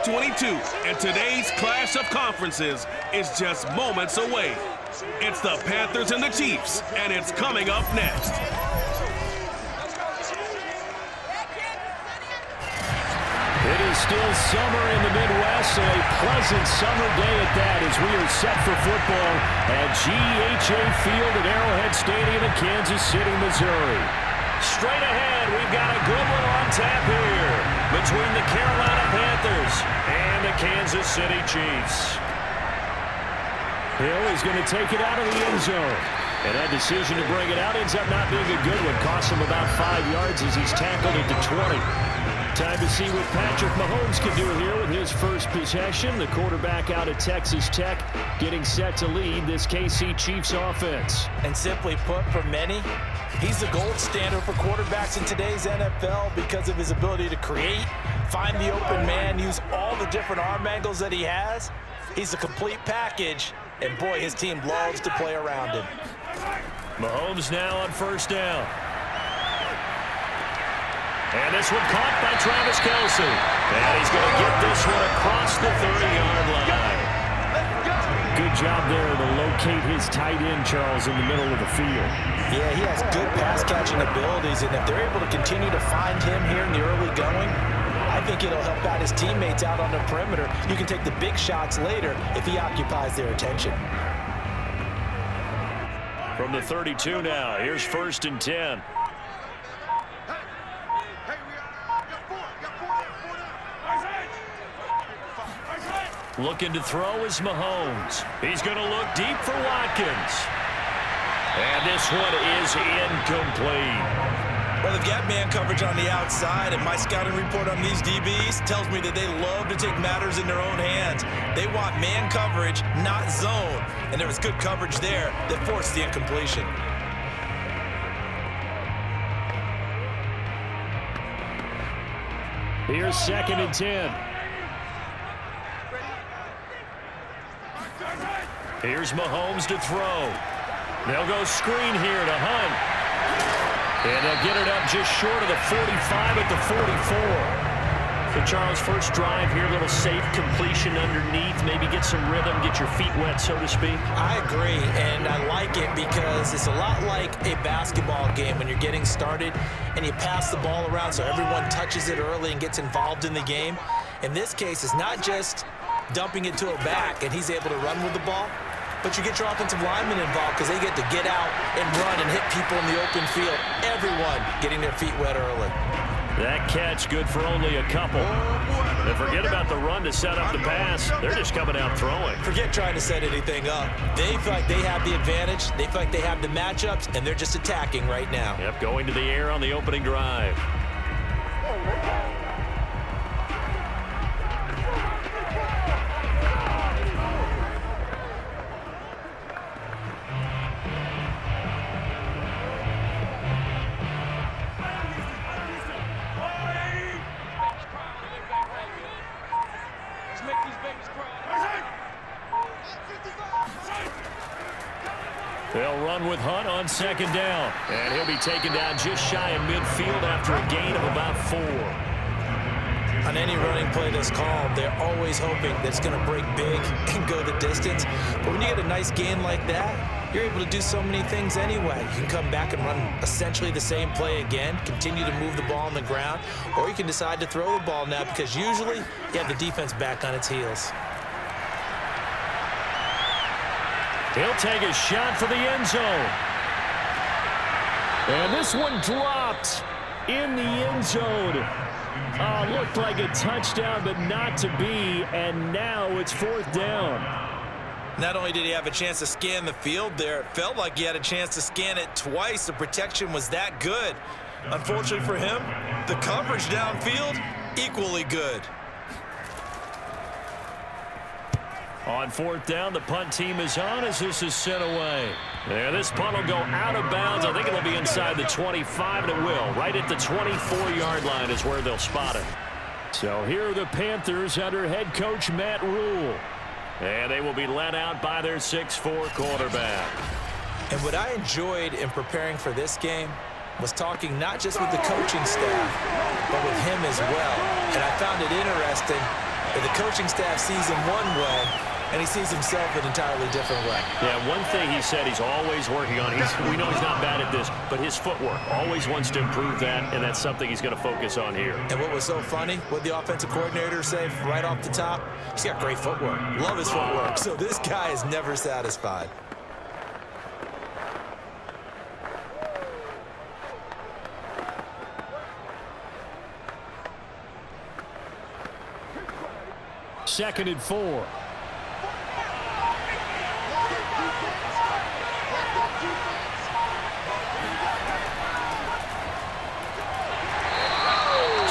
2022, and today's clash of conferences is just moments away. It's the Panthers and the Chiefs, and it's coming up next. It is still summer in the Midwest, so a pleasant summer day at that as we are set for football at GEHA Field at Arrowhead Stadium in Kansas City, Missouri. Straight ahead, we've got a good one on tap here between the Carolina Panthers and the Kansas City Chiefs. Hill is going to take it out of the end zone. And that decision to bring it out ends up not being a good one. Costs him about 5 yards as he's tackled at the 20. Time to see what Patrick Mahomes can do here with his first possession. The quarterback out of Texas Tech getting set to lead this KC Chiefs offense. And simply put, for many, he's the gold standard for quarterbacks in today's NFL because of his ability to create, find the open man, use all the different arm angles that he has. He's a complete package, and boy, his team loves to play around him. Mahomes now on first down. And this one caught by Travis Kelce. And he's going to get this one across the 30-yard line. Good job there to locate his tight end, Charles, in the middle of the field. Yeah, he has good pass-catching abilities, and if they're able to continue to find him here in the early going, I think it'll help out his teammates out on the perimeter. You can take the big shots later if he occupies their attention. From the 32 now, here's 1st and 10. Looking to throw is Mahomes. He's going to look deep for Watkins. And this one is incomplete. Well, they've got man coverage on the outside, and my scouting report on these DBs tells me that they love to take matters in their own hands. They want man coverage, not zone. And there was good coverage there that forced the incompletion. Here's 2nd and 10. Here's Mahomes to throw. They'll go screen here to Hunt. And they'll get it up just short of the 45 at the 44. So, Charles, first drive here, little safe completion underneath. Maybe get some rhythm, get your feet wet, so to speak. I agree, and I like it because it's a lot like a basketball game when you're getting started and you pass the ball around so everyone touches it early and gets involved in the game. In this case, it's not just dumping it to a back and he's able to run with the ball, but you get your offensive linemen involved because they get to get out and run and hit people in the open field. Everyone getting their feet wet early. That catch good for only a couple. And forget about the run to set up the pass. They're just coming out throwing. Forget trying to set anything up. They feel like they have the advantage. They feel like they have the matchups, and they're just attacking right now. Yep, going to the air on the opening drive. They'll run with Hunt on 2nd down. And he'll be taken down just shy of midfield after a gain of about 4. On any running play that's called, they're always hoping that it's going to break big and go the distance. But when you get a nice gain like that, you're able to do so many things anyway. You can come back and run essentially the same play again, continue to move the ball on the ground, or you can decide to throw the ball now because usually you have the defense back on its heels. He'll take a shot for the end zone. And this one dropped in the end zone. Looked like a touchdown, but not to be. And now it's 4th down. Not only did he have a chance to scan the field there, it felt like he had a chance to scan it twice. The protection was that good. Unfortunately for him, the coverage downfield, equally good. On 4th down, the punt team is on as this is sent away. Yeah, this punt will go out of bounds. I think it'll be inside the 25, and it will. Right at the 24-yard line is where they'll spot it. So here are the Panthers under head coach Matt Proehl. And they will be led out by their 6'4" quarterback. And what I enjoyed in preparing for this game was talking not just with the coaching staff, but with him as well. And I found it interesting But the coaching staff sees him one way, and he sees himself an entirely different way. Yeah, one thing he said he's always working on. We know he's not bad at this, but his footwork, always wants to improve that, and that's something he's going to focus on here. And what was so funny, what the offensive coordinator say right off the top, he's got great footwork. Love his footwork. So this guy is never satisfied. Second and 4.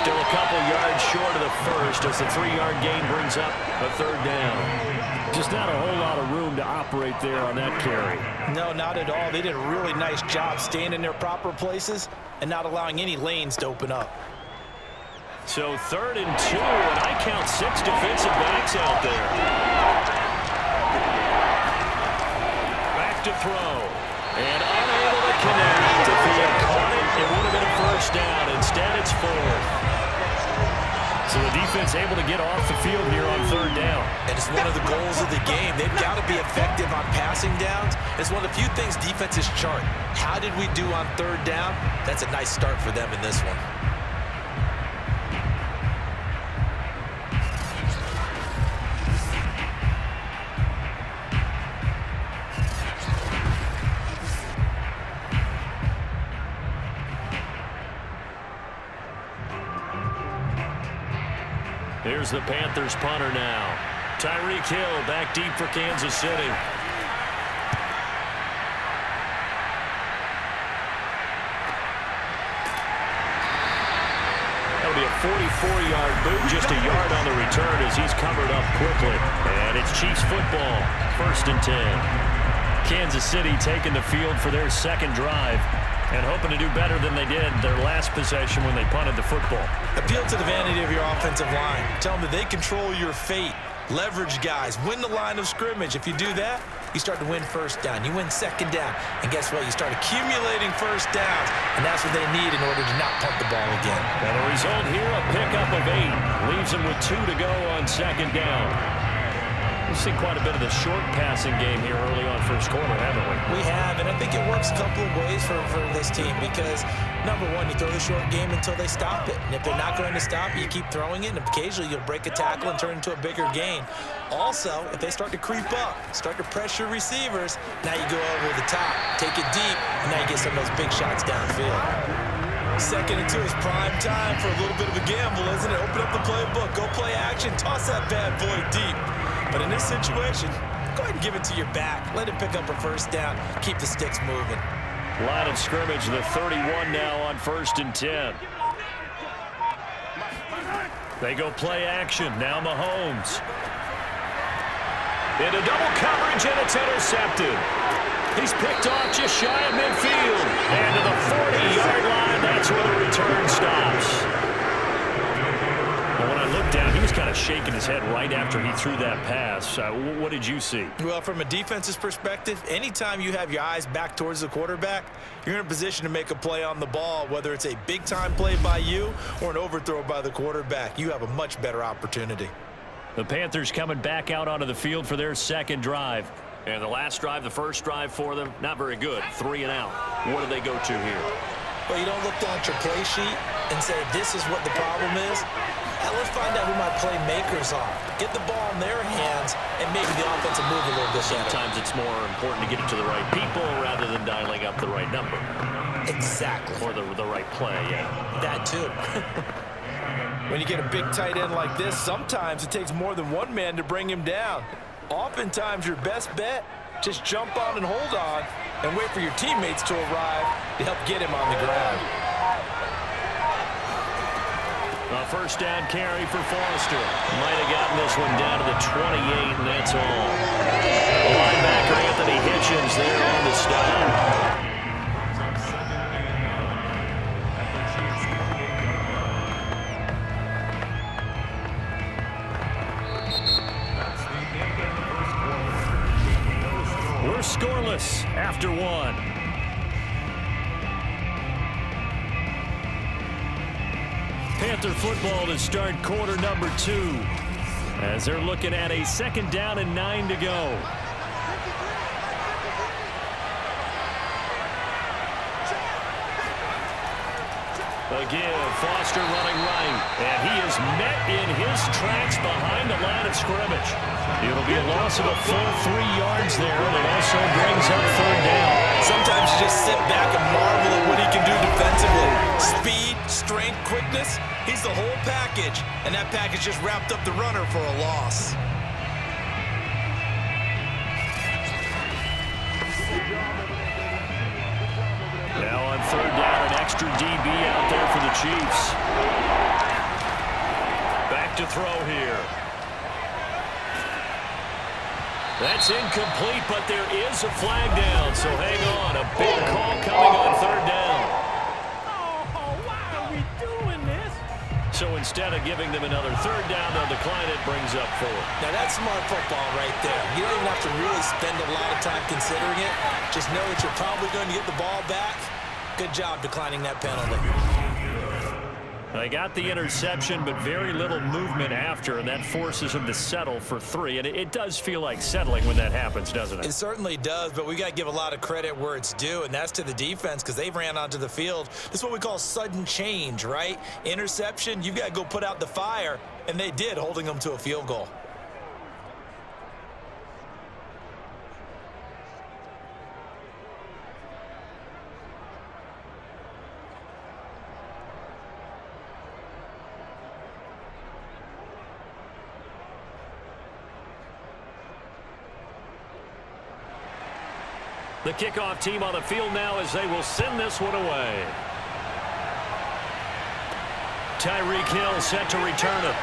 Still a couple yards short of the first as the 3-yard gain brings up a third down. Just not a whole lot of room to operate there on that carry. No, not at all. They did a really nice job staying in their proper places and not allowing any lanes to open up. So 3rd and 2, and I count 6 defensive backs out there. Back to throw. And unable to connect. If he had caught it, it would have been a first down. Instead, it's 4th. So the defense able to get off the field here on 3rd down. And it's one of the goals of the game. They've got to be effective on passing downs. It's one of the few things defenses chart. How did we do on 3rd down? That's a nice start for them in this one. Here's the Panthers punter now. Tyreek Hill back deep for Kansas City. That'll be a 44-yard boot, just a yard on the return as he's covered up quickly. And it's Chiefs football, 1st and 10. Kansas City taking the field for their second drive and hoping to do better than they did their last possession when they punted the football. Appeal to the vanity of your offensive line. Tell them that they control your fate. Leverage guys. Win the line of scrimmage. If you do that, you start to win 1st down. You win 2nd down. And guess what? You start accumulating 1st downs. And that's what they need in order to not punt the ball again. And the result here, a pickup of 8. Leaves them with 2 to go on 2nd down. We've seen quite a bit of the short passing game here early on 1st quarter, haven't we? We have, and I think it works a couple of ways for this team because, number one, you throw the short game until they stop it. And if they're not going to stop it, you keep throwing it, and occasionally you'll break a tackle and turn it into a bigger gain. Also, if they start to creep up, start to pressure receivers, now you go over the top, take it deep, and now you get some of those big shots downfield. 2nd and 2 is prime time for a little bit of a gamble, isn't it? Open up the playbook, go play action, toss that bad boy deep. But in this situation, go ahead and give it to your back. Let him pick up a 1st down. Keep the sticks moving. Line of scrimmage, the 31 now on 1st and 10. They go play action. Now Mahomes. Into double coverage, and it's intercepted. He's picked off just shy of midfield. And to the 40-yard line, that's where the return stops. When I looked down, he was kind of shaking his head right after he threw that pass. What did you see? Well, from a defense's perspective, anytime you have your eyes back towards the quarterback, you're in a position to make a play on the ball, whether it's a big-time play by you or an overthrow by the quarterback. You have a much better opportunity. The Panthers coming back out onto the field for their 2nd drive. And the last drive, the 1st drive for them, not very good. 3 and out. What do they go to here? Well, you don't look down at your play sheet and say, this is what the problem is. Now let's find out who my playmakers are. Get the ball in their hands and maybe the offense will move a little bit better. Sometimes it's more important to get it to the right people rather than dialing up the right number. Exactly. Or the right play, yeah. That too. When you get a big tight end like this, sometimes it takes more than one man to bring him down. Oftentimes your best bet, just jump on and hold on and wait for your teammates to arrive to help get him on the ground. A 1st down carry for Foster. Might have gotten this one down to the 28, and that's all. Linebacker Anthony Hitchens there on the stop. We're scoreless after 1. Panther football to start quarter number 2. as they're looking at a 2nd down and 9 to go. Again, Foster running right, and he is met in his tracks behind the line of scrimmage. It'll be a loss of a full 3 yards there, and it also brings up 3rd down. Sometimes you just sit back and marvel at what he can do defensively. Speed, strength, quickness, he's the whole package, and that package just wrapped up the runner for a loss. Now on 3rd down, an extra DB out there for the Chiefs. Back to throw here. That's incomplete, but there is a flag down, so hang on. A big call coming on 3rd down. Oh, why are we doing this? So instead of giving them another 3rd down, they'll decline it, brings up 4. Now that's smart football right there. You don't even have to really spend a lot of time considering it. Just know that you're probably going to get the ball back. Good job declining that penalty. They got the interception, but very little movement after, and that forces them to settle for 3. And it does feel like settling when that happens, doesn't it? It certainly does, but we got to give a lot of credit where it's due, and that's to the defense because they ran onto the field. This is what we call sudden change, right? Interception, you've got to go put out the fire, and they did, holding them to a field goal. The kickoff team on the field now as they will send this one away. Tyreek Hill set to return it.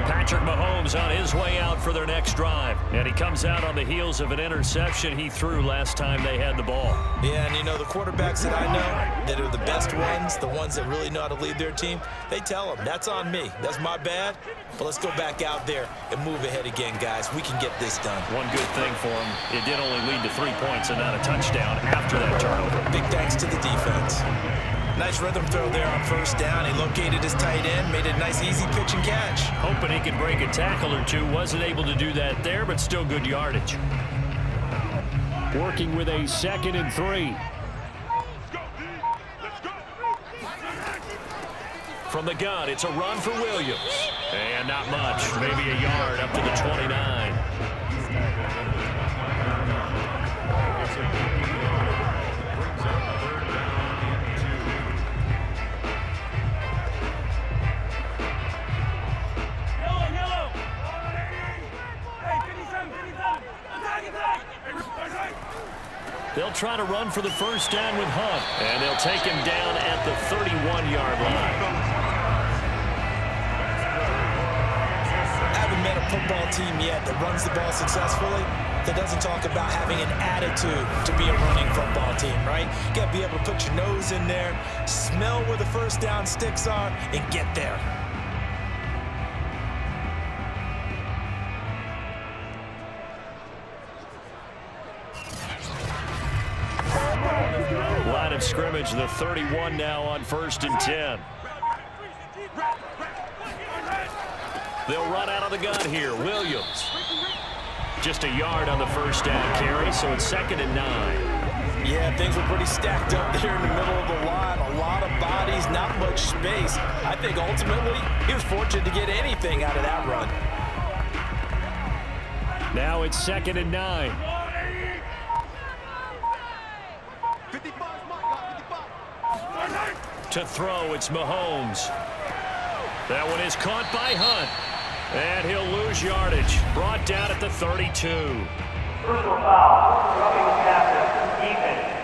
Patrick Mahomes on his way out for their next drive. And he comes out on the heels of an interception he threw last time they had the ball. Yeah, and you know, the quarterbacks that I know that are the best ones, the ones that really know how to lead their team, they tell them, that's on me. That's my bad. But let's go back out there and move ahead again, guys. We can get this done. One good thing for him, it did only lead to 3 points and not a touchdown after that turnover. Big thanks to the defense. Nice rhythm throw there on 1st down. He located his tight end, made a nice easy pitch and catch. Hoping he could break a tackle or two. Wasn't able to do that there, but still good yardage. Working with a 2nd and 3. From the gun, it's a run for Williams. And not much, maybe a yard up to the 29. They'll try to run for the 1st down with Hunt, and they'll take him down at the 31-yard line. I haven't met a football team yet that runs the ball successfully that doesn't talk about having an attitude to be a running football team, right? You got to be able to put your nose in there, smell where the 1st down sticks are, and get there. Line of scrimmage, the 31 now on 1st and 10. They'll run out of the gun here. Williams. Just a yard on the 1st down carry, so it's 2nd and 9. Yeah, things were pretty stacked up there in the middle of the line. A lot of bodies, not much space. I think ultimately he was fortunate to get anything out of that run. Now it's 2nd and 9. To throw, it's Mahomes. That one is caught by Hunt. And he'll lose yardage. Brought down at the 32. Personal foul. Roughing the passer. Defense.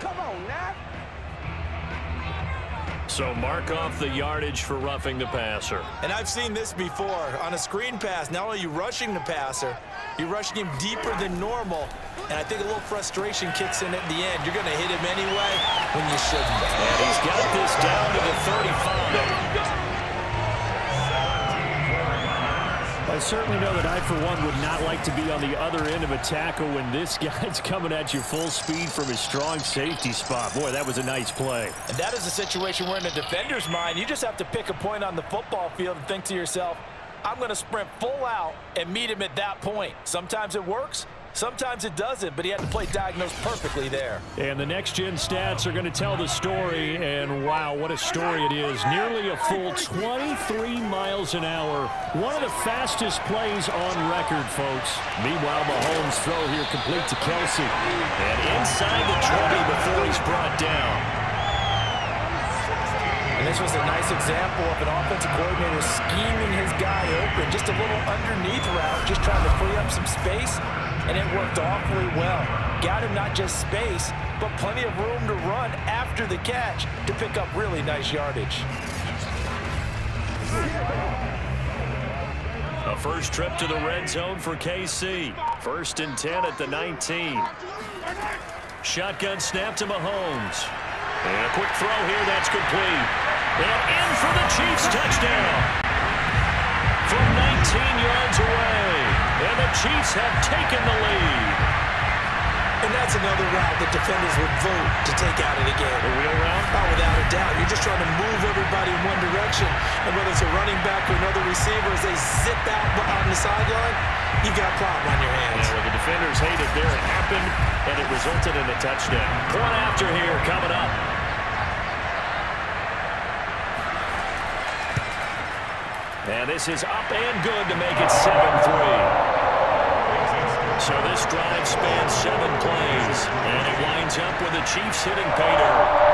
Come on, now. So mark off the yardage for roughing the passer. And I've seen this before. On a screen pass, not only are you rushing the passer, you're rushing him deeper than normal. And I think a little frustration kicks in at the end. You're going to hit him anyway when you shouldn't. And he's got this down to the 35. By certainly know that I, for one, would not like to be on the other end of a tackle when this guy's coming at you full speed from his strong safety spot. Boy, that was a nice play. And that is a situation where in a defender's mind, you just have to pick a point on the football field and think to yourself, I'm going to sprint full out and meet him at that point. Sometimes it works. Sometimes it doesn't, but he had to play diagnosed perfectly there. And the next-gen stats are going to tell the story, and wow, what a story it is. Nearly a full 23 miles an hour. One of the fastest plays on record, folks. Meanwhile, Mahomes' throw here complete to Kelce. And inside the 20 before he's brought down. And this was a nice example of an offensive coordinator scheming his guy open. Just a little underneath route, just trying to free up some space. And it worked awfully well. Got him not just space, but plenty of room to run after the catch to pick up really nice yardage. A first trip to the red zone for KC. 1st and 10 at the 19. Shotgun snap to Mahomes. And a quick throw here, that's complete. And in for the Chiefs touchdown. From 19 yards away. And the Chiefs have taken the lead. And that's another route that defenders would vote to take out of the game. The wheel route? Oh, without a doubt. You're just trying to move everybody in one direction. And whether it's a running back or another receiver, as they zip out on the sideline, you've got a problem on your hands. Yeah, well, the defenders hate it there. It happened, and it resulted in a touchdown. Point after here coming up. And this is up and good to make it 7-3. So this drive spans 7 plays, and it winds up with the Chiefs hitting pay dirt.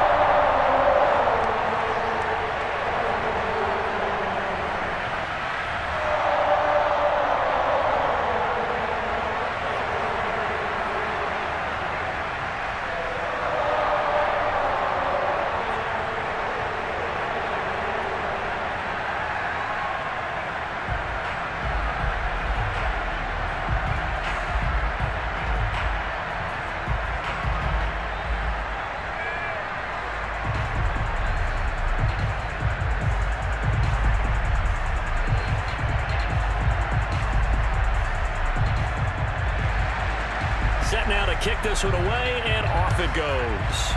Set now to kick this one away, and off it goes.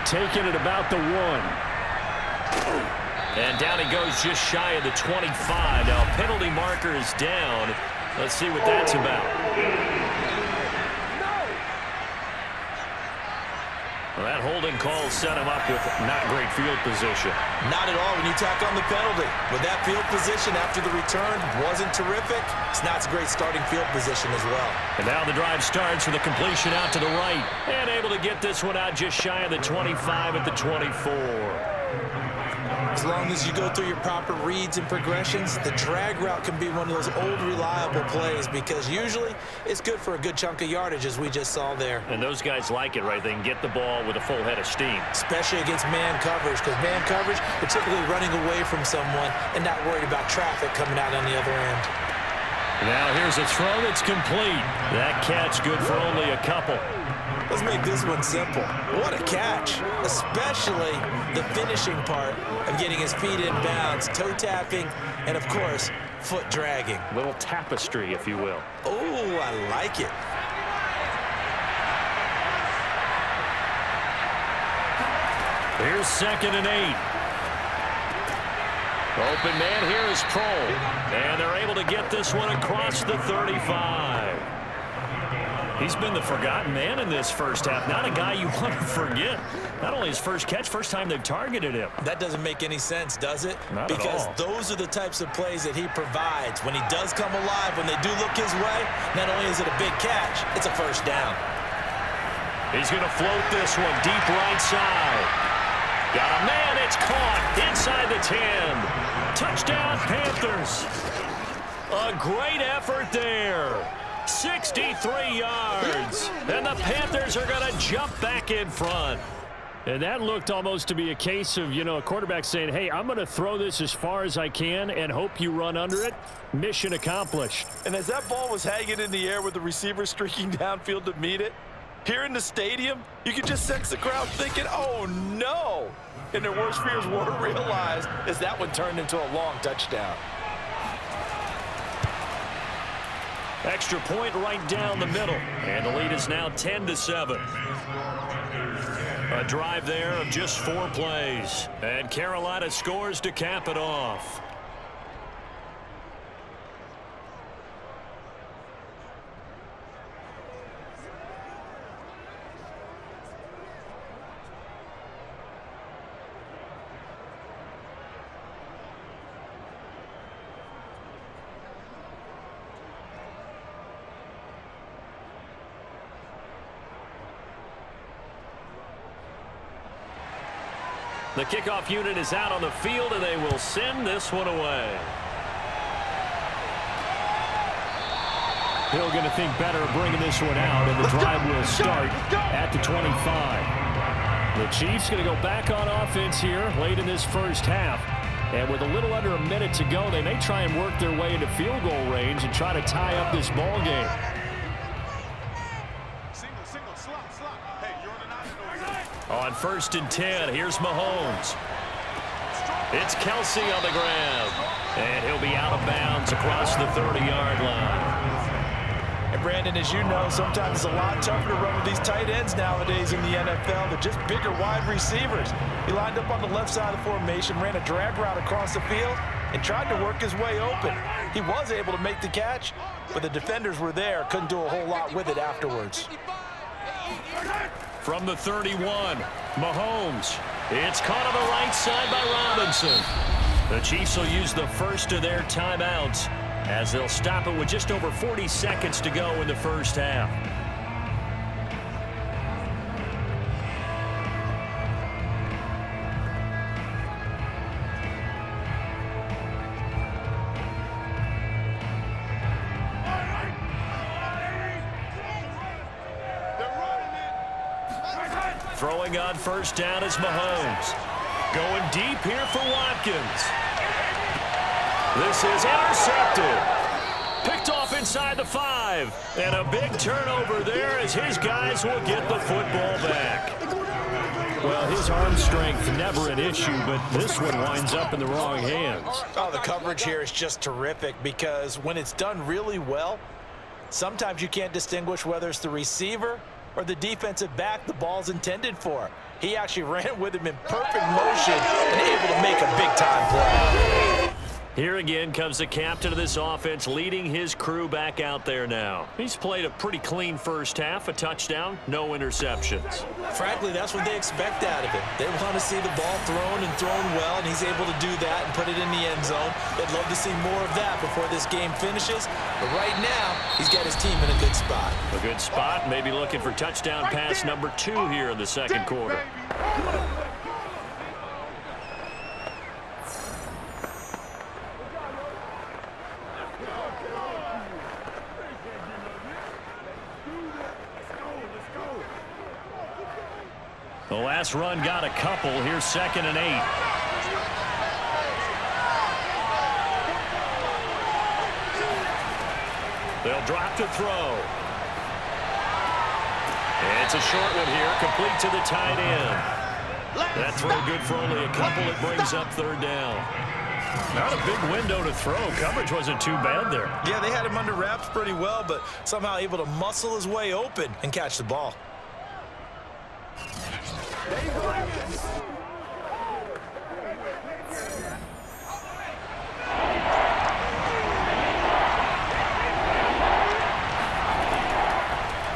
Taking it about the 1. And down he goes just shy of the 25. Now penalty marker is down. Let's see what that's about. Well, that holding call set him up with not great field position. Not at all when you tack on the penalty. With that field position after the return wasn't terrific, it's not a great starting field position as well. And now the drive starts with a completion out to the right. And able to get this one out just shy of the 25 at the 24. As long as you go through your proper reads and progressions, the drag route can be one of those old reliable plays because usually it's good for a good chunk of yardage as we just saw there. And those guys like it, right? They can get the ball with a full head of steam. Especially against man coverage, because man coverage, you're typically running away from someone and not worried about traffic coming out on the other end. Now here's a throw that's complete. That catch good for only a couple. Let's make this one simple. What a catch, especially the finishing part of getting his feet in bounds, toe tapping, and of course, foot dragging. Little tapestry, if you will. Oh, I like it. Here's 2nd and 8. Open man here is Proehl. And they're able to get this one across the 35. He's been the forgotten man in this first half. Not a guy you want to forget. Not only his first catch, first time they've targeted him. That doesn't make any sense, does it? Not because at all. Those are the types of plays that he provides. When he does come alive, when they do look his way, not only is it a big catch, it's a first down. He's going to float this one deep right side. Got a man, it's caught inside the 10. Touchdown, Panthers. A great effort there. 63 yards. And the Panthers are going to jump back in front. And that looked almost to be a case of, a quarterback saying, hey, I'm going to throw this as far as I can and hope you run under it. Mission accomplished. And as that ball was hanging in the air with the receiver streaking downfield to meet it, Here in the stadium, you can just sense the crowd thinking, oh no! And their worst fears were realized as that one turned into a long touchdown. Extra point right down the middle. And the lead is now 10-7. A drive there of just 4 plays. And Carolina scores to cap it off. The kickoff unit is out on the field, and they will send this one away. Hill going to think better of bringing this one out, and the drive will start at the 25. The Chiefs going to go back on offense here late in this first half. And with a little under a minute to go, they may try and work their way into field goal range and try to tie up this ball game. On 1st and 10, here's Mahomes. It's Kelce on the grab. And he'll be out of bounds across the 30-yard line. And Brandon, as you know, sometimes it's a lot tougher to run with these tight ends nowadays in the NFL. They're just bigger wide receivers. He lined up on the left side of the formation, ran a drag route across the field, and tried to work his way open. He was able to make the catch, but the defenders were there, couldn't do a whole lot with it afterwards. From the 31, Mahomes. It's caught on the right side by Robinson. The Chiefs will use the first of their timeouts as they'll stop it with just over 40 seconds to go in the first half. Throwing on 1st down is Mahomes. Going deep here for Watkins. This is intercepted. Picked off inside the 5. And a big turnover there as his guys will get the football back. Well, his arm strength never an issue, but this one winds up in the wrong hands. Oh, the coverage here is just terrific because when it's done really well, sometimes you can't distinguish whether it's the receiver or the defensive back the ball's intended for. He actually ran with him in perfect motion and able to make a big-time play. Here again comes the captain of this offense leading his crew back out there now. He's played a pretty clean first half, a touchdown, no interceptions. Frankly, that's what they expect out of him. They want to see the ball thrown and thrown well, and he's able to do that and put it in the end zone. They'd love to see more of that before this game finishes. But right now, he's got his team in a good spot. A good spot, maybe looking for touchdown pass number 2 here in the second quarter. The last run got a couple. Here's 2nd and 8. They'll drop to throw. It's a short one here, complete to the tight end. That throw good for only a couple. It brings up 3rd down. Not a big window to throw. Coverage wasn't too bad there. Yeah, they had him under wraps pretty well, but somehow able to muscle his way open and catch the ball.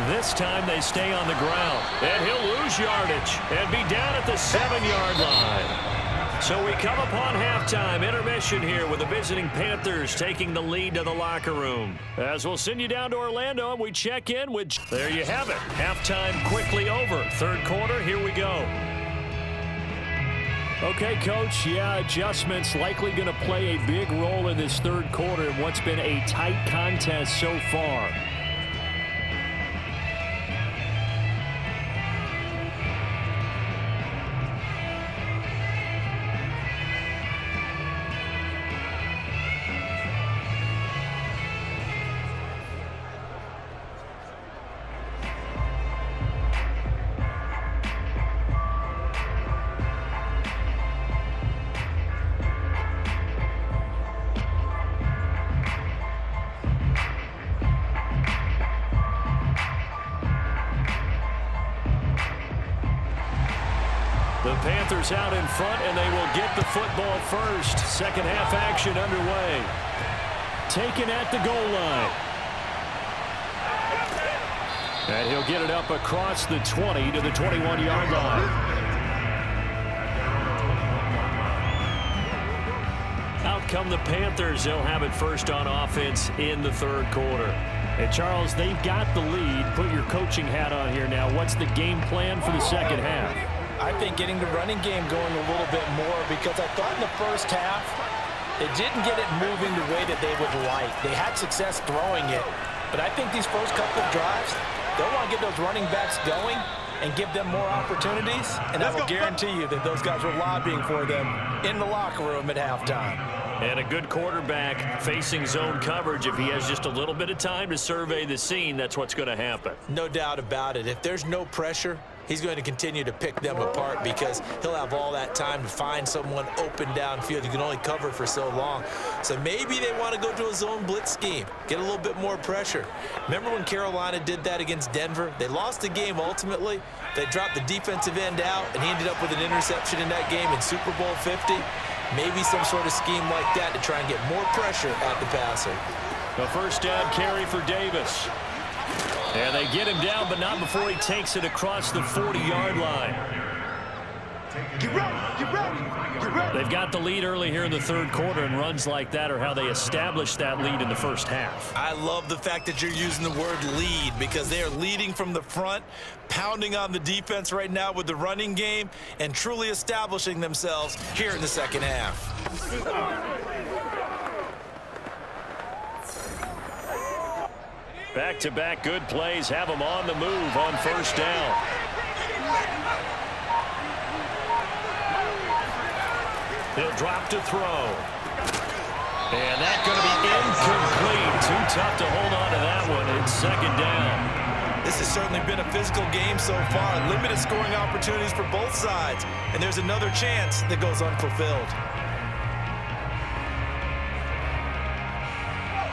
This time they stay on the ground, and he'll lose yardage and be down at the 7-yard line. So we come upon halftime intermission here with the visiting Panthers taking the lead to the locker room. As we'll send you down to Orlando and we check in with... There you have it. Halftime quickly over. 3rd quarter, here we go. Okay, Coach, yeah, adjustments likely going to play a big role in this 3rd quarter in what's been a tight contest so far. The Panthers out in front, and they will get the football first. Second half action underway. Taken at the goal line. And he'll get it up across the 20 to the 21-yard line. Out come the Panthers. They'll have it first on offense in the third quarter. And Charles, they've got the lead. Put your coaching hat on here now. What's the game plan for the second half? I think getting the running game going a little bit more, because I thought in the first half they didn't get it moving the way that they would like. They had success throwing it, but I think these first couple of drives, they'll want to get those running backs going and give them more opportunities, and I will guarantee you that those guys were lobbying for them in the locker room at halftime. And a good quarterback facing zone coverage. If he has just a little bit of time to survey the scene, that's what's going to happen. No doubt about it. If there's no pressure, he's going to continue to pick them apart, because he'll have all that time to find someone open downfield. You can only cover for so long. So maybe they want to go to a zone blitz scheme, get a little bit more pressure. Remember when Carolina did that against Denver? They lost the game ultimately. They dropped the defensive end out, and he ended up with an interception in that game in Super Bowl 50. Maybe some sort of scheme like that to try and get more pressure at the passer. The first down carry for Davis. And they get him down, but not before he takes it across the 40-yard line. Get ready, get ready, get ready. They've got the lead early here in the third quarter, and runs like that are how they established that lead in the first half. I love the fact that you're using the word lead, because they are leading from the front, pounding on the defense right now with the running game, and truly establishing themselves here in the second half. Back-to-back good plays have them on the move on first down. He'll drop to throw. And that's going to be incomplete. Too tough to hold on to that one. It's second down. This has certainly been a physical game so far. Limited scoring opportunities for both sides. And there's another chance that goes unfulfilled.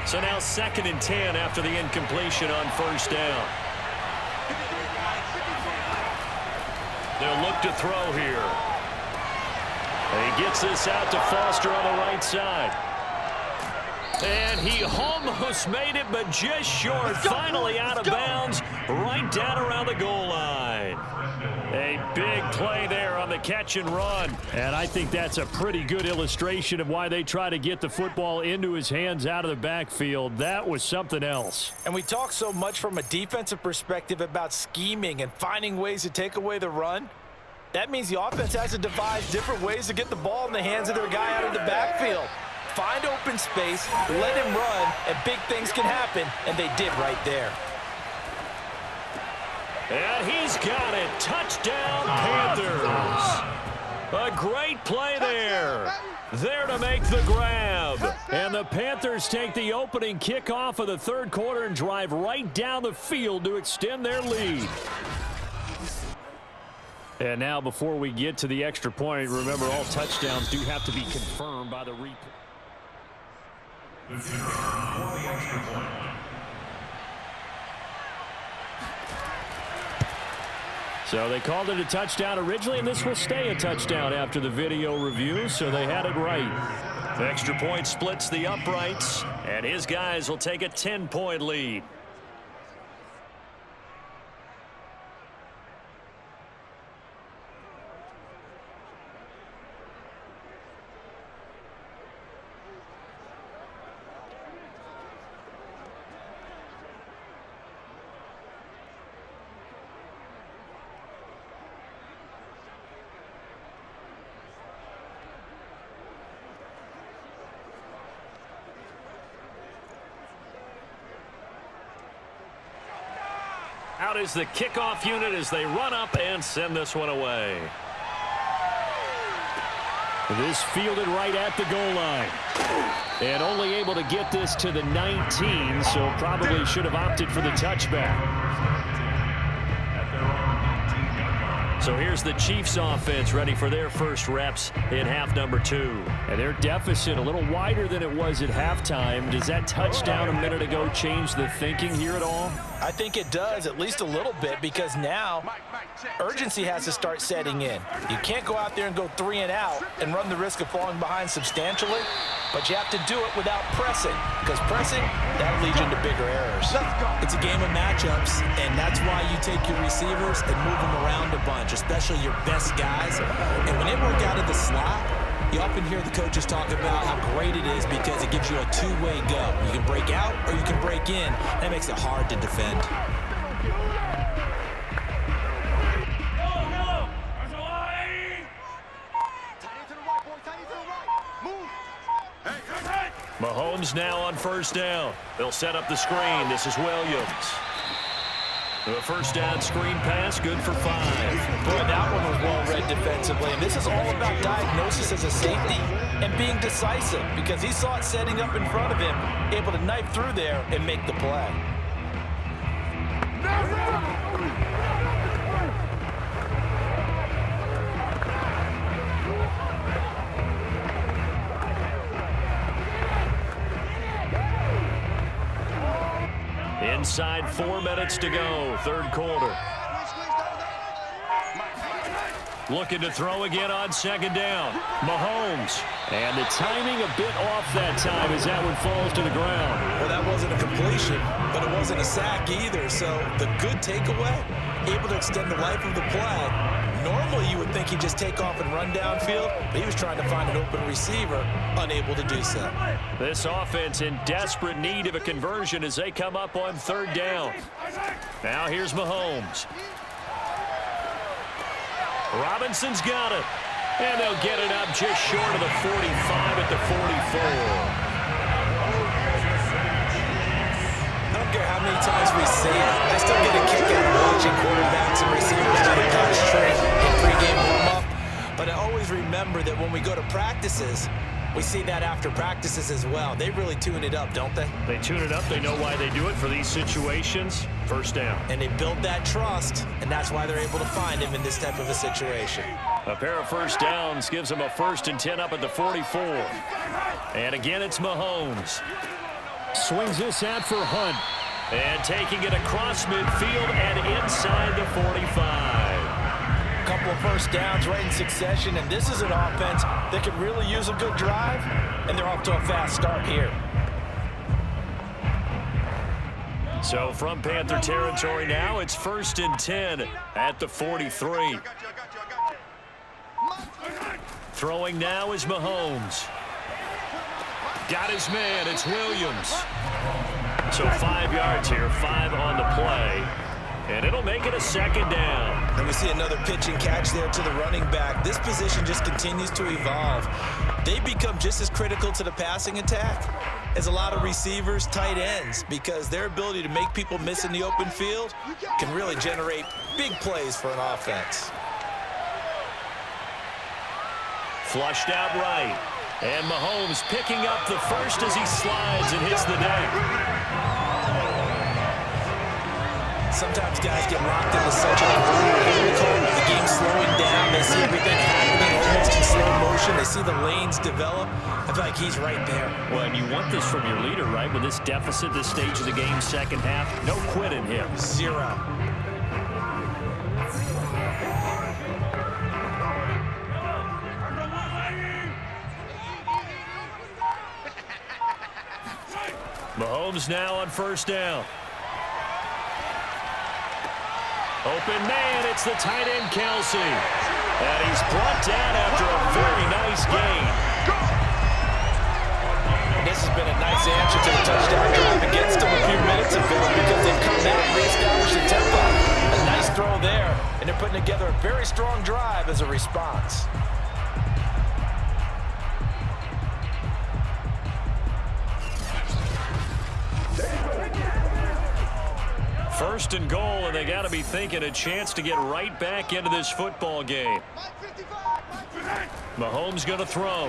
So now 2nd and 10 after the incompletion on first down. They'll look to throw here. And he gets this out to Foster on the right side. And he almost made it, but just short. Finally out of bounds, right down around the goal line. A big play there on the catch and run. And I think that's a pretty good illustration of why they try to get the football into his hands out of the backfield. That was something else. And we talk so much from a defensive perspective about scheming and finding ways to take away the run. That means the offense has to devise different ways to get the ball in the hands of their guy out of the backfield. Find open space, let him run, and big things can happen, and they did right there. And he's got it. Touchdown, Panthers. A great play there. There to make the grab. And the Panthers take the opening kickoff of the third quarter and drive right down the field to extend their lead. And now before we get to the extra point, remember all touchdowns do have to be confirmed by the replay. So they called it a touchdown originally, and this will stay a touchdown after the video review, so they had it right. The extra point splits the uprights, and his guys will take a 10-point lead. Out is the kickoff unit as they run up and send this one away. This fielded right at the goal line. And only able to get this to the 19, so probably should have opted for the touchback. So here's the Chiefs offense ready for their first reps in half number 2. And their deficit a little wider than it was at halftime. Does that touchdown a minute ago change the thinking here at all? I think it does, at least a little bit, because now urgency has to start setting in. You can't go out there and go 3 and out and run the risk of falling behind substantially, but you have to do it without pressing, because pressing, that'll lead you into bigger errors. It's a game of matchups, and that's why you take your receivers and move them around a bunch, especially your best guys. And when they work out of the slot, you often hear the coaches talk about how great it is because it gives you a two-way go. You can break out or you can break in. That makes it hard to defend. Mahomes now on first down. They'll set up the screen. This is Williams. The first down screen pass, good for 5. Boy, that one was well read defensively. And this is all about diagnosis as a safety and being decisive, because he saw it setting up in front of him, able to knife through there and make the play. Inside 4 minutes to go, third quarter. Looking to throw again on second down. Mahomes. And the timing a bit off that time as that one falls to the ground. Well, that wasn't a completion, but it wasn't a sack either. So the good takeaway, able to extend the life of the play. Normally, you would think he'd just take off and run downfield, but he was trying to find an open receiver, unable to do so. This offense in desperate need of a conversion as they come up on third down. Now here's Mahomes. Robinson's got it. And they'll get it up just short of the 45 at the 44. I don't care how many times we see it. I still get a kick out of watching quarterbacks and receivers do the pass trick in pregame warm-up. But I always remember that when we go to practices, we see that after practices as well. They really tune it up, don't they? They tune it up. They know why they do it for these situations. First down. And they build that trust, and that's why they're able to find him in this type of a situation. A pair of first downs gives them a 1st and 10 up at the 44. And again, it's Mahomes. Swings this out for Hunt. And taking it across midfield and inside the 45. Couple of first downs right in succession, and this is an offense that could really use a good drive, and they're off to a fast start here. So from Panther territory now, it's 1st and 10 at the 43. Throwing now is Mahomes. Got his man, it's Williams. So 5 yards here, 5 on the play. And it'll make it a second down. And we see another pitch and catch there to the running back. This position just continues to evolve. They become just as critical to the passing attack as a lot of receivers, tight ends, because their ability to make people miss in the open field can really generate big plays for an offense. Flushed out right. And Mahomes picking up the first as he slides and hits the deck. Sometimes guys get locked into such a groove. The game slowing down. They see everything happening almost in slow motion. They see the lanes develop. I feel like he's right there. Well, and you want this from your leader, right? With this deficit, this stage of the game, second half, no quit in him. 0. Mahomes now on first down. Open man, it's the tight end Kelce. And he's brought down after a very nice gain. This has been a nice answer to the touchdown drive against them a few minutes ago, because they've come out and reestablished the tempo. A nice throw there, and they're putting together a very strong drive as a response. First and goal, and they got to be thinking a chance to get right back into this football game. Mahomes going to throw.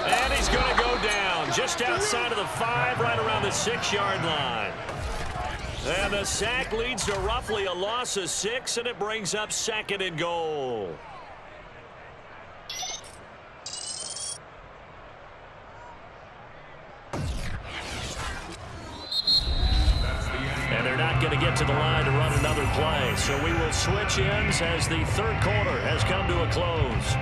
And he's going to go down just outside of the 5, right around the 6-yard line. And And the sack leads to roughly a loss of 6, and it brings up 2nd and goal. And they're not going to get to the line to run another play. So we will switch ends as the 3rd quarter has come to a close.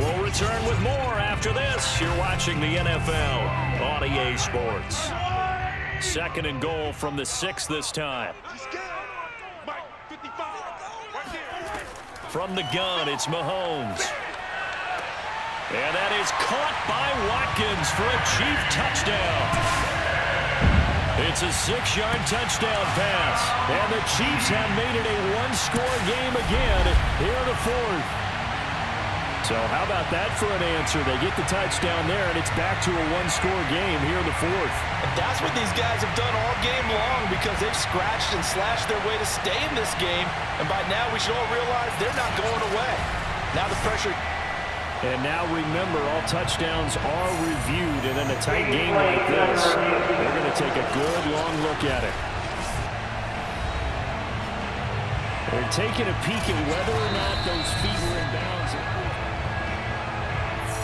We'll return with more after this. You're watching the NFL on EA Sports. 2nd and goal from the 6 this time. From the gun, it's Mahomes. And that is caught by Watkins for a Chief touchdown. It's a 6-yard touchdown pass. And the Chiefs have made it a 1-score game again here in the 4th. So how about that for an answer? They get the touchdown there, and it's back to a 1-score game here in the 4th. And that's what these guys have done all game long because they've scratched and slashed their way to stay in this game. And by now, we should all realize they're not going away. Now the pressure. And now remember, all touchdowns are reviewed, and in a tight game like this, they're going to take a good long look at it. They're taking a peek at whether or not those feet were in bounds.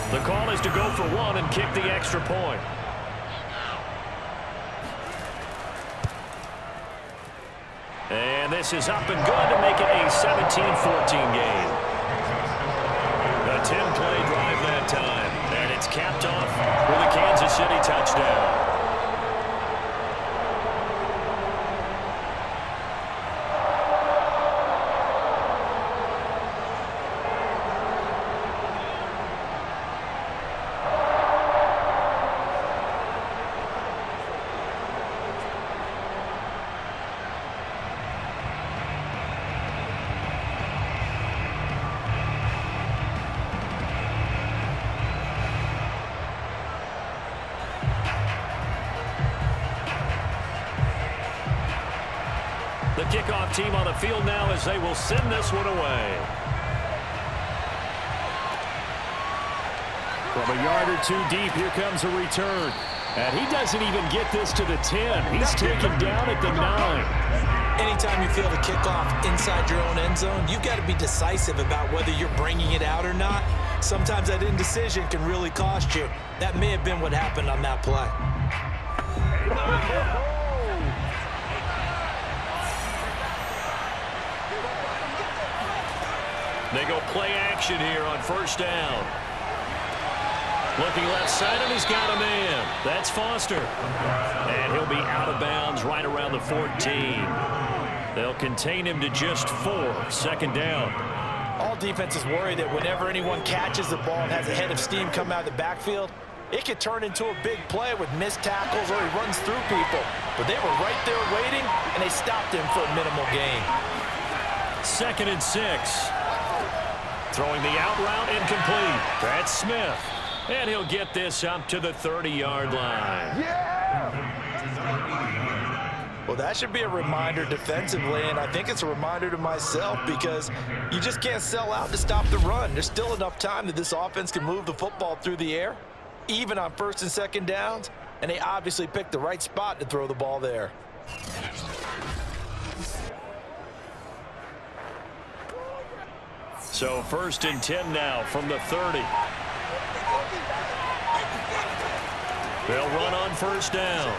The call is to go for 1 and kick the extra point. And this is up and good to make it a 17-14 game. A 10-play drive that time, and it's capped off with a Kansas City touchdown. The kickoff team on the field now as they will send this one away. From a yard or 2 deep, here comes a return. And he doesn't even get this to the 10. He's taken down at the 9. Anytime you feel the kickoff inside your own end zone, you've got to be decisive about whether you're bringing it out or not. Sometimes that indecision can really cost you. That may have been what happened on that play. They go play action here on 1st down. Looking left side, and he's got a man. That's Foster. And he'll be out of bounds right around the 14. They'll contain him to just 4. 2nd down. All defenses worry that whenever anyone catches the ball and has a head of steam come out of the backfield, it could turn into a big play with missed tackles or he runs through people. But they were right there waiting, and they stopped him for a minimal gain. 2nd and 6. Throwing the out route incomplete. That's Smith. And he'll get this up to the 30-yard line. Well, that should be a reminder defensively, and I think it's a reminder to myself because you just can't sell out to stop the run. There's still enough time that this offense can move the football through the air, even on 1st and 2nd downs, and they obviously picked the right spot to throw the ball there. So 1st and 10 now from the 30. They'll run on 1st down.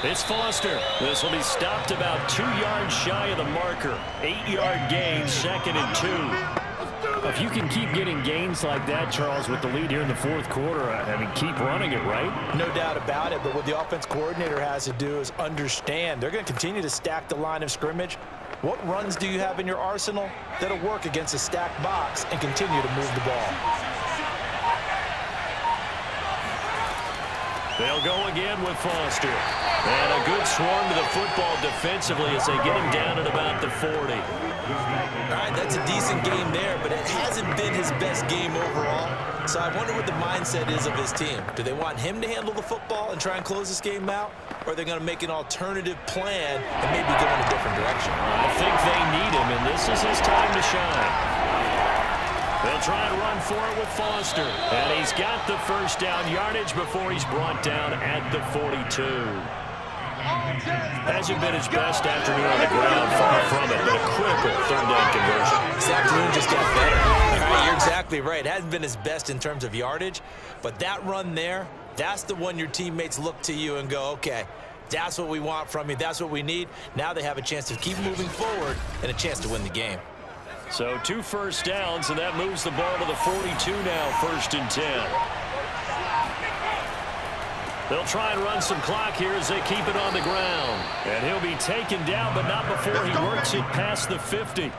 It's Foster. This will be stopped about 2 yards shy of the marker. 8-yard gain, 2nd and 2. If you can keep getting gains like that, Charles, with the lead here in the 4th quarter, I mean, keep running it, right? No doubt about it, but what the offense coordinator has to do is understand they're going to continue to stack the line of scrimmage. What runs do you have in your arsenal that'll work against a stacked box and continue to move the ball? They'll go again with Foster. And a good swarm to the football defensively as they get him down at about the 40. All right, that's a decent game there, but it hasn't been his best game overall. So I wonder what the mindset is of his team. Do they want him to handle the football and try and close this game out? Or are they going to make an alternative plan and maybe go in a different direction? I think they need him, and this is his time to shine. They'll try and run for it with Foster. And he's got the 1st down yardage before he's brought down at the 42. Hasn't been his best afternoon on the ground, far from it, but a critical third down conversion. This afternoon just got better. All right, you're exactly right. It hasn't been his best in terms of yardage, but that run there, that's the one your teammates look to you and go, okay, that's what we want from you. That's what we need. Now they have a chance to keep moving forward and a chance to win the game. So 2 first downs, and that moves the ball to the 42 now, 1st and 10. They'll try and run some clock here as they keep it on the ground. And he'll be taken down, but not before he works it past the 50.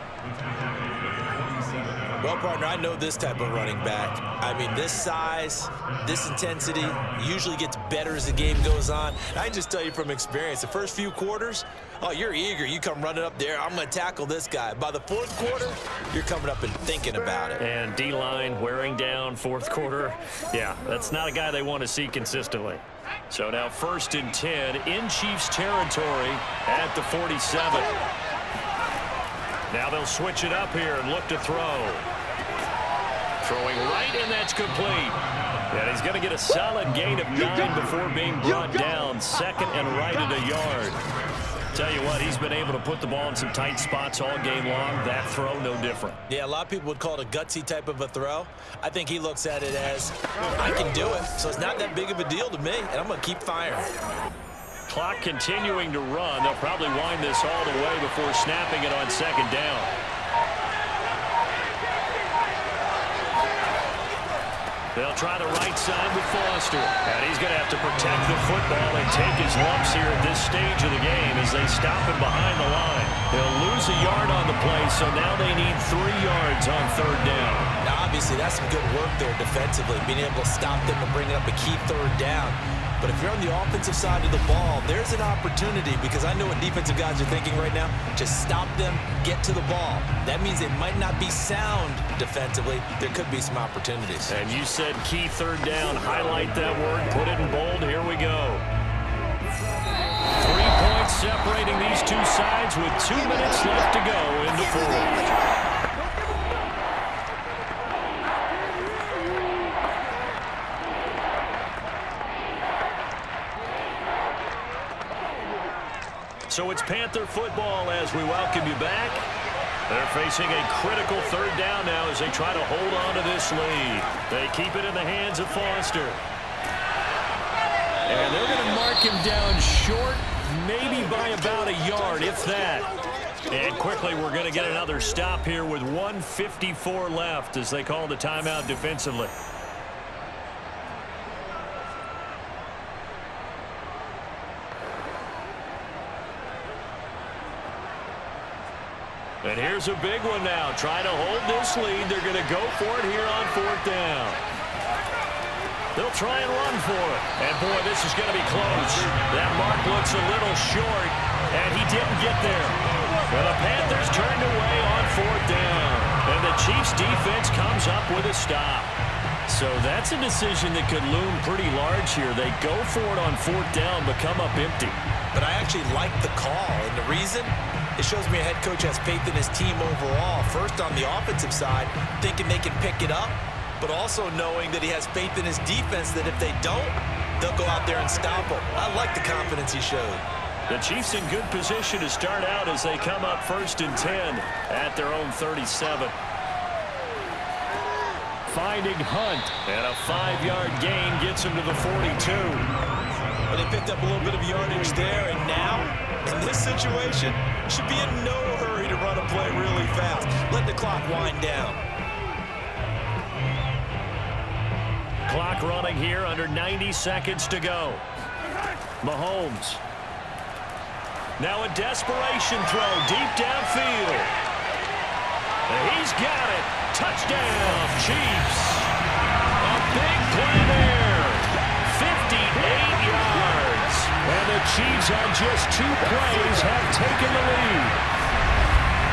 Well, partner, I know this type of running back. I mean, this size, this intensity usually gets better as the game goes on. I can just tell you from experience, the first few quarters, oh, you're eager. You come running up there, I'm going to tackle this guy. By the 4th quarter, you're coming up and thinking about it. And D-line wearing down 4th quarter. Yeah, that's not a guy they want to see consistently. So now 1st and 10 in Chiefs territory at the 47. Now they'll switch it up here and look to throw. Throwing right, and that's complete. And he's going to get a solid gain of 9 before being brought down. 2nd and right at a yard. Tell you what, he's been able to put the ball in some tight spots all game long. That throw, no different. Yeah, a lot of people would call it a gutsy type of a throw. I think he looks at it as, I can do it, so it's not that big of a deal to me, and I'm going to keep firing. Clock continuing to run. They'll probably wind this all the way before snapping it on 2nd down. They'll try the right side with Foster. And he's going to have to protect the football and take his lumps here at this stage of the game as they stop him behind the line. They'll lose a yard on the play, so now they need 3 yards on 3rd down. Now, obviously, that's some good work there defensively, being able to stop them and bring up a key 3rd down. But if you're on the offensive side of the ball, there's an opportunity, because I know what defensive guys are thinking right now. Just stop them, get to the ball. That means they might not be sound defensively. There could be some opportunities. And you said key 3rd down. Highlight that word. Put it in bold. Here we go. 3 points separating these two sides with 2 minutes left to go in the 4th. So it's Panther football as we welcome you back. They're facing a critical 3rd down now as they try to hold on to this lead. They keep it in the hands of Foster. And they're going to mark him down short, maybe by about a yard, if that. And quickly we're going to get another stop here with 1:54 left as they call the timeout defensively. And here's a big one now. Trying to hold this lead. They're going to go for it here on 4th down. They'll try and run for it. And, boy, this is going to be close. That mark looks a little short, and he didn't get there. Well, the Panthers turned away on 4th down. And the Chiefs' defense comes up with a stop. So that's a decision that could loom pretty large here. They go for it on 4th down, but come up empty. But I actually like the call, and the reason? It shows me a head coach has faith in his team overall. First, on the offensive side, thinking they can pick it up, but also knowing that he has faith in his defense that if they don't, they'll go out there and stop them. I like the confidence he showed. The Chiefs in good position to start out as they come up 1st and 10 at their own 37. Finding Hunt, and a 5-yard gain gets him to the 42. But they picked up a little bit of yardage there, and now, in this situation, should be in no hurry to run a play really fast. Let the clock wind down. Clock running here, under 90 seconds to go. Mahomes. Now a desperation throw deep downfield. And he's got it. Touchdown, Chiefs. A big play there. 58 yards. And the Chiefs on just 2 plays have taken the lead.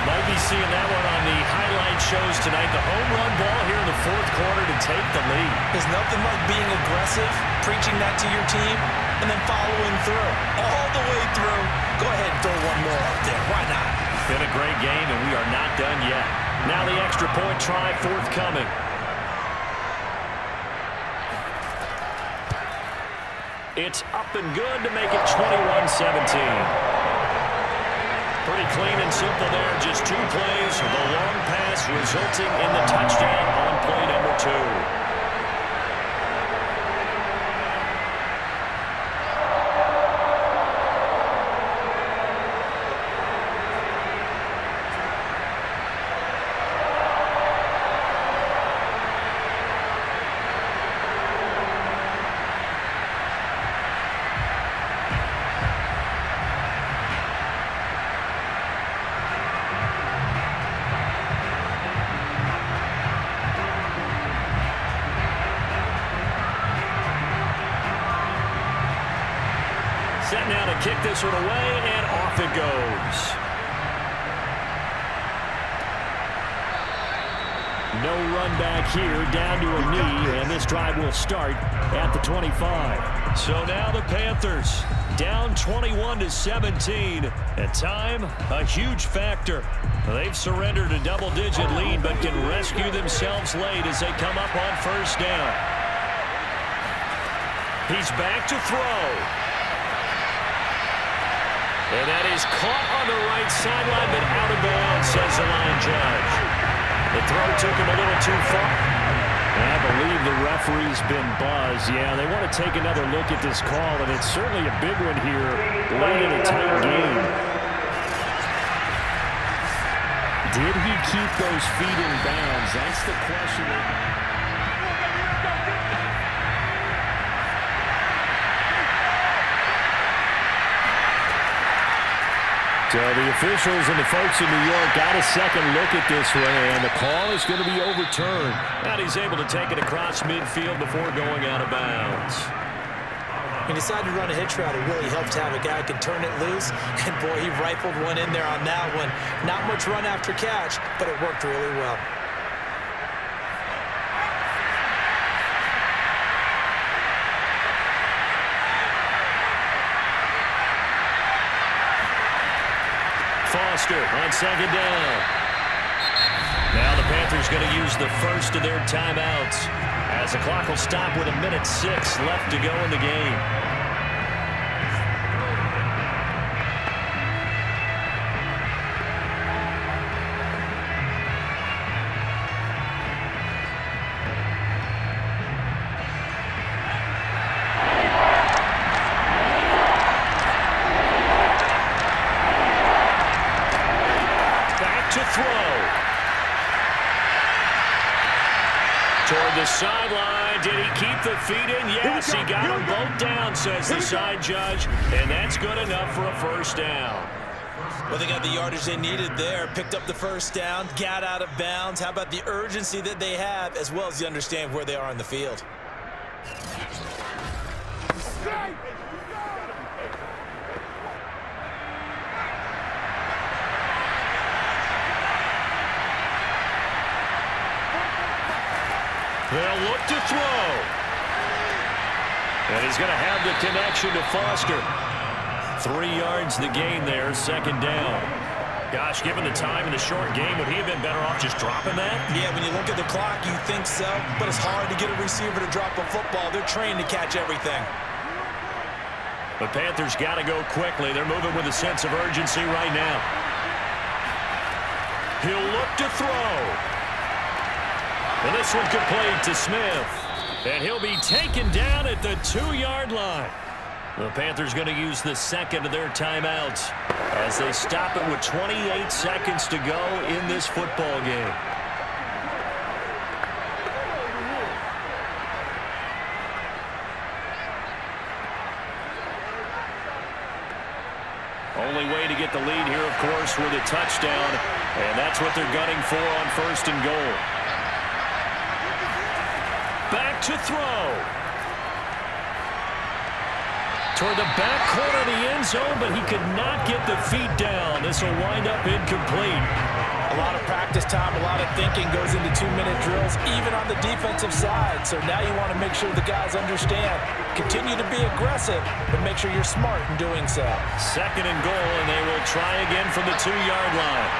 Might be seeing that one on the highlight shows tonight. The home run ball here in the 4th quarter to take the lead. There's nothing like being aggressive, preaching that to your team, and then following through. All the way through. Go ahead and throw one more up there. Why not? Been a great game, and we are not done yet. Now the extra point try forthcoming. It's up and good to make it 21-17. Pretty clean and simple there. Just 2 plays. The long pass resulting in the touchdown on play number 2. Set now to kick this one away, and off it goes. No run back here, down to a knee, and this drive will start at the 25. So now the Panthers down 21-17. At time, a huge factor. They've surrendered a double-digit lead, but can rescue themselves late as they come up on first down. He's back to throw. And that is caught on the right sideline, but out of bounds, says the line judge. The throw took him a little too far. And I believe the referee's been buzzed. Yeah, they want to take another look at this call, and it's certainly a big one here late in a tight game. Did he keep those feet in bounds? That's the question. So the officials and the folks in New York got a second look at this one, and the call is going to be overturned. And he's able to take it across midfield before going out of bounds. He decided to run a hitch route. It really helped to have a guy who can turn it loose. And, boy, he rifled one in there on that one. Not much run after catch, but it worked really well. Foster on second down. Now the Panthers going to use the first of their timeouts as the clock will stop with 1:06 left to go in the game. Toward the sideline. Did he keep the feet in? Yes, he got them both down, says the side judge. And that's good enough for a first down. Well, they got the yardage they needed there. Picked up the first down, got out of bounds. How about the urgency that they have, as well as the understand where they are on the field? They'll look to throw. And he's going to have the connection to Foster. 3 yards the gain there, second down. Gosh, given the time in the short game, would he have been better off just dropping that? Yeah, when you look at the clock, you think so. But it's hard to get a receiver to drop a football. They're trained to catch everything. The Panthers got to go quickly. They're moving with a sense of urgency right now. He'll look to throw. And this one complete to Smith. And he'll be taken down at the 2-yard line. The Panthers going to use the second of their timeouts as they stop it with 28 seconds to go in this football game. Only way to get the lead here, of course, with a touchdown. And that's what they're gunning for on first and goal. Back to throw. Toward the back corner of the end zone, but he could not get the feet down. This will wind up incomplete. A lot of practice time, a lot of thinking goes into 2-minute drills, even on the defensive side. So now you want to make sure the guys understand. Continue to be aggressive, but make sure you're smart in doing so. Second and goal, and they will try again from the 2-yard line.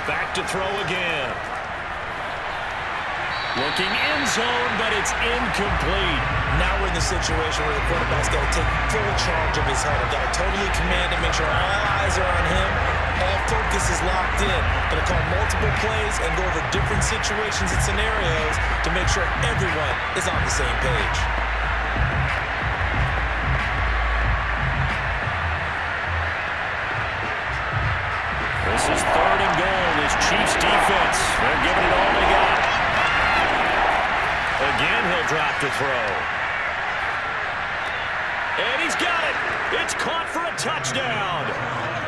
Back to throw again. Looking in zone, but it's incomplete. Now we're in the situation where the quarterback's got to take full charge of his huddle. Got to totally command and make sure all eyes are on him. All focus is locked in. Going to call multiple plays and go over different situations and scenarios to make sure everyone is on the same page. This is 3rd and goal. This Chiefs defense, they're giving it all they got. Again, he'll drop to throw. And he's got it. It's caught for a touchdown.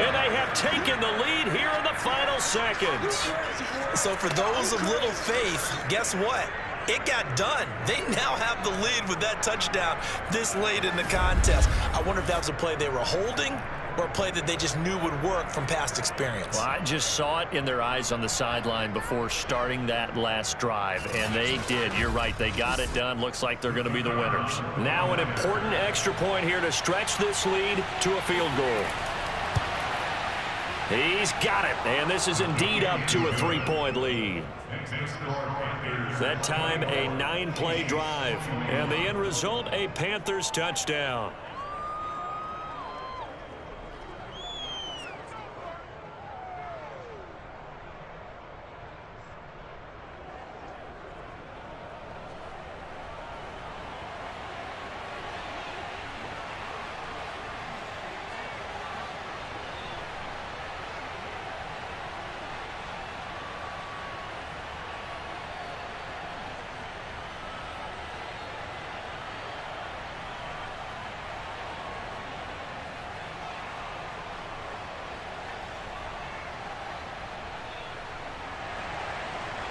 And they have taken the lead here in the final seconds. So for those of little faith, guess what? It got done. They now have the lead with that touchdown this late in the contest. I wonder if that was a play they were holding or a play that they just knew would work from past experience. Well, I just saw it in their eyes on the sideline before starting that last drive, and they did. You're right. They got it done. Looks like they're going to be the winners. Now an important extra point here to stretch this lead to a field goal. He's got it, and this is indeed up to a 3-point lead. That time, a 9-play drive, and the end result, a Panthers touchdown.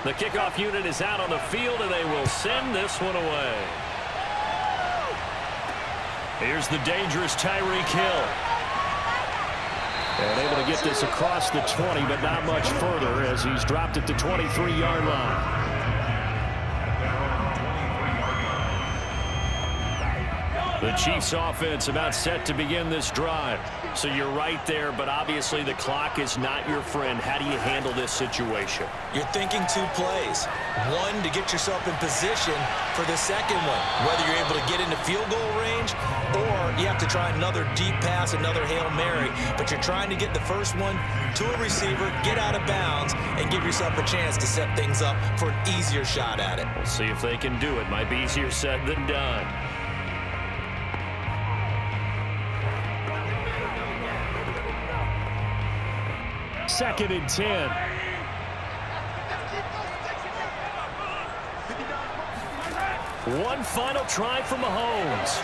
The kickoff unit is out on the field, and they will send this one away. Here's the dangerous Tyreek Hill. And able to get this across the 20, but not much further as he's dropped at the 23-yard line. The Chiefs offense about set to begin this drive. So you're right there, but obviously the clock is not your friend. How do you handle this situation? You're thinking 2 plays. One, to get yourself in position for the second one, whether you're able to get into field goal range or you have to try another deep pass, another Hail Mary. But you're trying to get the first one to a receiver, get out of bounds, and give yourself a chance to set things up for an easier shot at it. We'll see if they can do it. Might be easier said than done. Second and 10. One final try for Mahomes.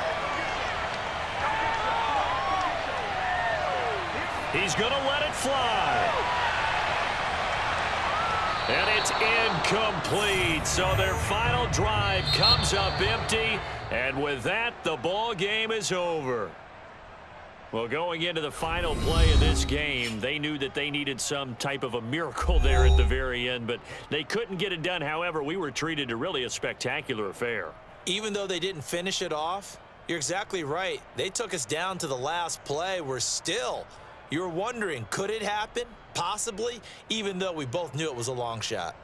He's going to let it fly. And it's incomplete. So their final drive comes up empty. And with that, the ball game is over. Well, going into the final play of this game, they knew that they needed some type of a miracle there at the very end, but they couldn't get it done. However, we were treated to really a spectacular affair. Even though they didn't finish it off, you're exactly right. They took us down to the last play. We're still, you're wondering, could it happen? Possibly, even though we both knew it was a long shot.